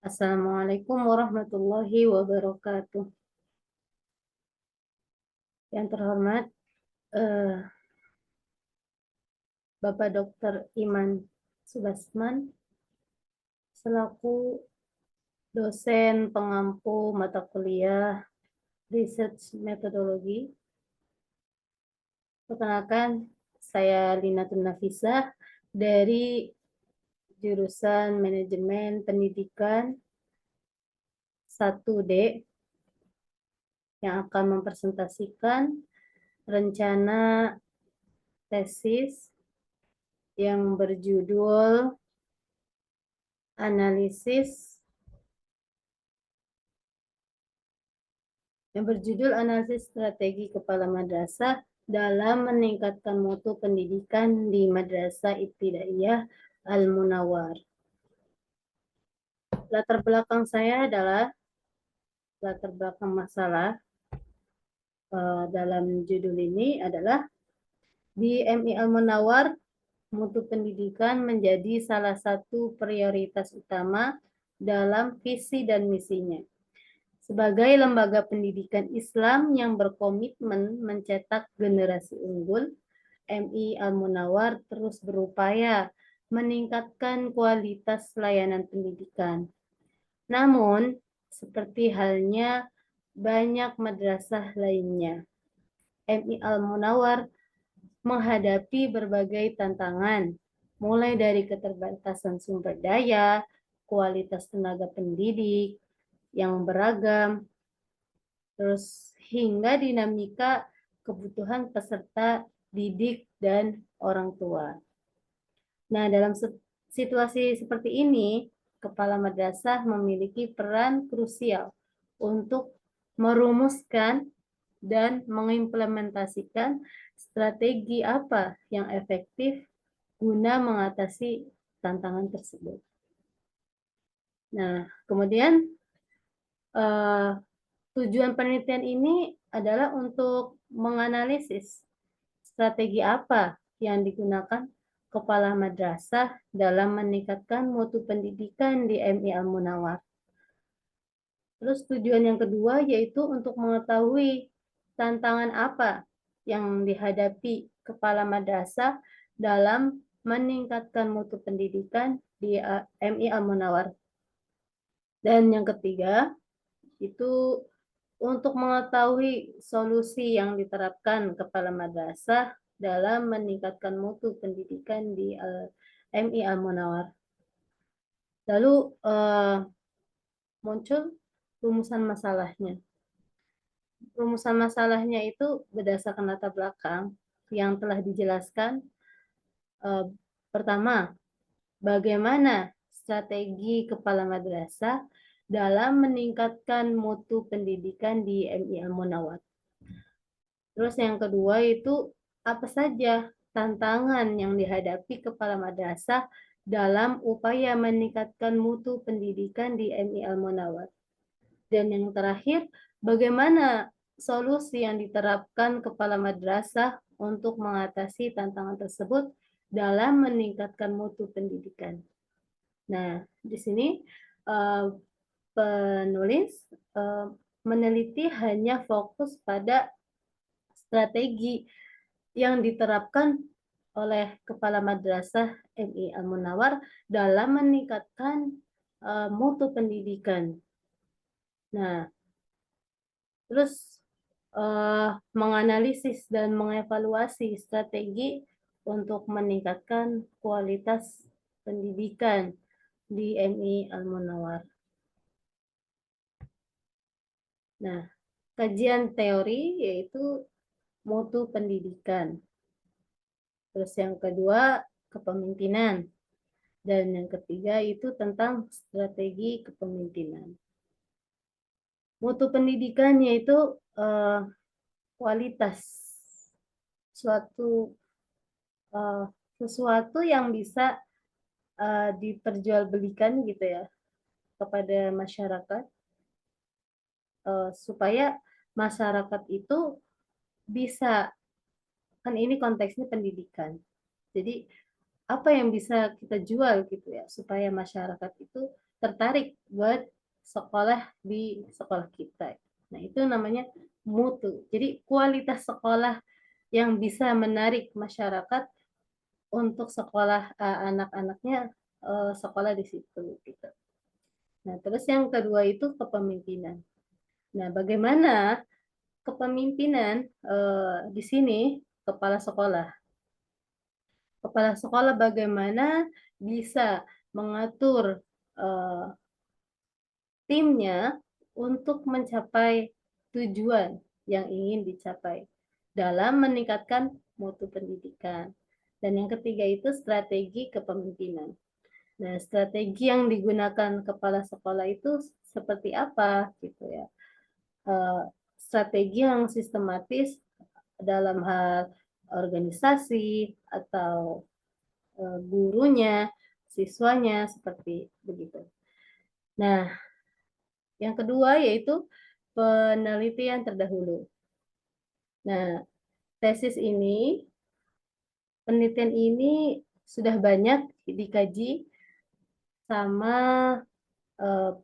Assalamualaikum warahmatullahi wabarakatuh. Yang terhormat, eh, Bapak Dr. Iman Subasman, selaku dosen pengampu mata kuliah Research Methodology. Perkenalkan, saya Linatun Nafisah dari jurusan Manajemen Pendidikan 1D yang akan mempresentasikan rencana tesis yang berjudul analisis strategi kepala madrasah dalam meningkatkan mutu pendidikan di Madrasah Ibtidaiyah Al-Munawwar. Latar belakang saya adalah latar belakang masalah dalam judul ini adalah di MI Al-Munawwar, mutu pendidikan menjadi salah satu prioritas utama dalam visi dan misinya. Sebagai lembaga pendidikan Islam yang berkomitmen mencetak generasi unggul, MI Al-Munawwar terus berupaya meningkatkan kualitas layanan pendidikan. Namun, seperti halnya banyak madrasah lainnya, MI Al-Munawwar menghadapi berbagai tantangan, mulai dari keterbatasan sumber daya, kualitas tenaga pendidik yang beragam, terus hingga dinamika kebutuhan peserta didik dan orang tua. Nah, dalam situasi seperti ini, kepala madrasah memiliki peran krusial untuk merumuskan dan mengimplementasikan strategi apa yang efektif guna mengatasi tantangan tersebut. Nah, kemudian tujuan penelitian ini adalah untuk menganalisis strategi apa yang digunakan kepala madrasah dalam meningkatkan mutu pendidikan di MI Al-Munawwar. Terus tujuan yang kedua yaitu untuk mengetahui tantangan apa yang dihadapi kepala madrasah dalam meningkatkan mutu pendidikan di MI Al-Munawwar. Dan yang ketiga itu untuk mengetahui solusi yang diterapkan kepala madrasah dalam meningkatkan mutu pendidikan di MI Al-Munawwar. Lalu muncul rumusan masalahnya. Rumusan masalahnya itu berdasarkan latar belakang yang telah dijelaskan. Pertama, bagaimana strategi kepala madrasah dalam meningkatkan mutu pendidikan di MI Al-Munawwar. Terus yang kedua itu apa saja tantangan yang dihadapi kepala madrasah dalam upaya meningkatkan mutu pendidikan di MI Al-Munawwar. Dan yang terakhir, bagaimana solusi yang diterapkan kepala madrasah untuk mengatasi tantangan tersebut dalam meningkatkan mutu pendidikan. Nah, di sini penulis meneliti hanya fokus pada strategi yang diterapkan oleh kepala madrasah MI Al-Munawwar dalam meningkatkan mutu pendidikan. Nah, terus menganalisis dan mengevaluasi strategi untuk meningkatkan kualitas pendidikan di MI Al-Munawwar. Nah, kajian teori yaitu mutu pendidikan. Terus yang kedua, kepemimpinan. Dan yang ketiga itu tentang strategi kepemimpinan. Mutu pendidikan yaitu kualitas sesuatu yang bisa diperjualbelikan gitu ya kepada masyarakat, supaya masyarakat itu bisa, kan ini konteksnya pendidikan, jadi apa yang bisa kita jual gitu ya supaya masyarakat itu tertarik buat sekolah di sekolah kita. Nah, itu namanya mutu. Jadi kualitas sekolah yang bisa menarik masyarakat untuk sekolah anak-anaknya sekolah di situ gitu. Nah, terus yang kedua itu kepemimpinan. Nah, bagaimana kepemimpinan di sini kepala sekolah? Kepala sekolah bagaimana bisa mengatur timnya untuk mencapai tujuan yang ingin dicapai dalam meningkatkan mutu pendidikan. Dan yang ketiga itu strategi kepemimpinan. Nah, strategi yang digunakan kepala sekolah itu seperti apa gitu ya? Strategi yang sistematis dalam hal organisasi atau gurunya, siswanya seperti begitu. Nah, yang kedua yaitu penelitian terdahulu. Nah, penelitian ini sudah banyak dikaji sama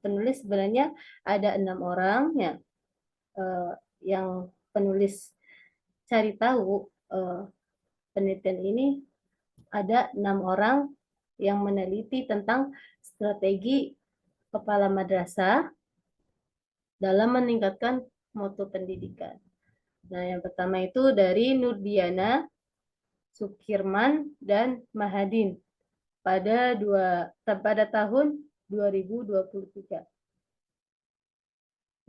penulis. Sebenarnya ada 6 orang ya, yang penulis cari tahu penelitian ini. Ada 6 orang yang meneliti tentang strategi kepala madrasah dalam meningkatkan mutu pendidikan. Nah, yang pertama itu dari Nurdiana, Sukirman, dan Mahadin pada tahun 2023.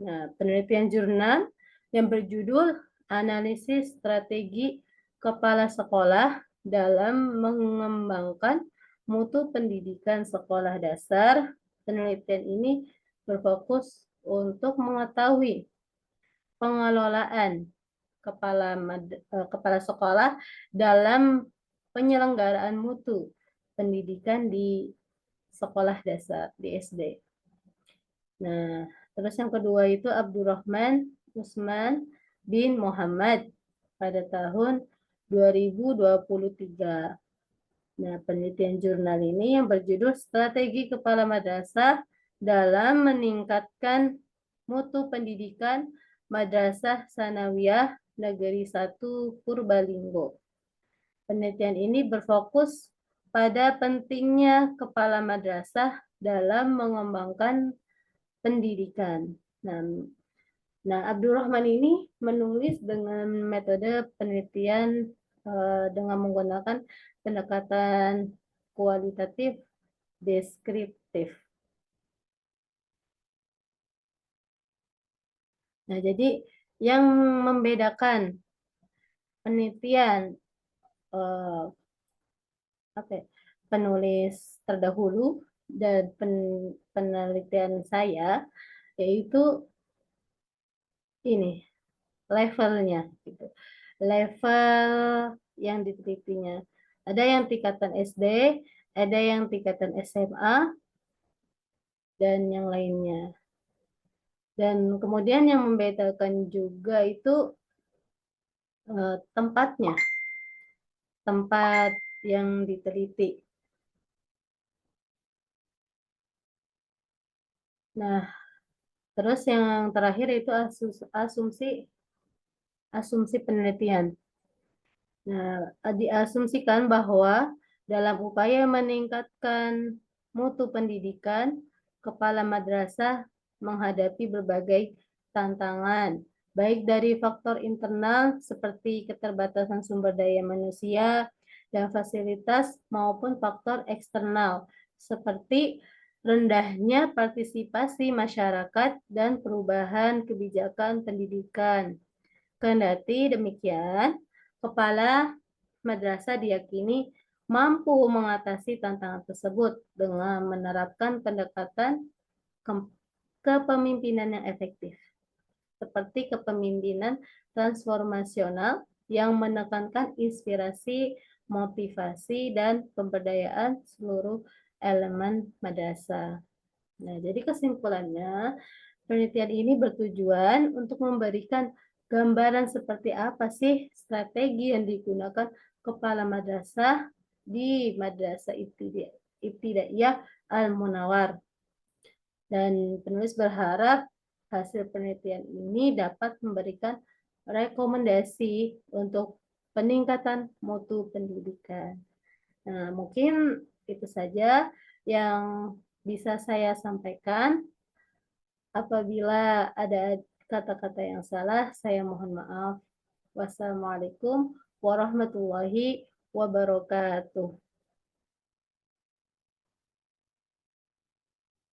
Nah, penelitian jurnal yang berjudul Analisis Strategi Kepala Sekolah dalam Mengembangkan Mutu Pendidikan Sekolah Dasar. Penelitian ini berfokus untuk mengetahui pengelolaan kepala sekolah dalam penyelenggaraan mutu pendidikan di sekolah dasar di SD. Nah, terus yang kedua itu Abdurrahman Usman bin Muhammad pada tahun 2023. Nah, penelitian jurnal ini yang berjudul Strategi Kepala Madrasah dalam Meningkatkan Mutu Pendidikan Madrasah Sanawiyah Negeri 1 Purbalinggo. Penelitian ini berfokus pada pentingnya kepala madrasah dalam mengembangkan pendidikan. Nah, Abdurrahman ini menulis dengan metode penelitian dengan menggunakan pendekatan kualitatif deskriptif. Nah, jadi yang membedakan penelitian penulis terdahulu dan penelitian saya yaitu ini levelnya gitu. Level yang ditelitinya. Ada yang tingkatan SD, ada yang tingkatan SMA, dan yang lainnya. Dan kemudian yang membedakan juga itu tempatnya, tempat yang diteliti. Nah, terus yang terakhir itu asumsi penelitian. Nah, diasumsikan bahwa dalam upaya meningkatkan mutu pendidikan, kepala madrasah menghadapi berbagai tantangan, baik dari faktor internal seperti keterbatasan sumber daya manusia dan fasilitas maupun faktor eksternal seperti rendahnya partisipasi masyarakat dan perubahan kebijakan pendidikan. Kendati demikian, kepala madrasah diyakini mampu mengatasi tantangan tersebut dengan menerapkan pendekatan kepemimpinan yang efektif, seperti kepemimpinan transformasional yang menekankan inspirasi, motivasi, dan pemberdayaan seluruh elemen madrasah. Nah, jadi kesimpulannya, penelitian ini bertujuan untuk memberikan gambaran seperti apa sih strategi yang digunakan kepala madrasah di Madrasah Ibtidaiyah Al-Munawwar Dan penulis berharap hasil penelitian ini dapat memberikan rekomendasi untuk peningkatan mutu pendidikan. Nah, mungkin itu saja yang bisa saya sampaikan. Apabila ada kata-kata yang salah, saya mohon maaf. Wassalamualaikum warahmatullahi wabarakatuh.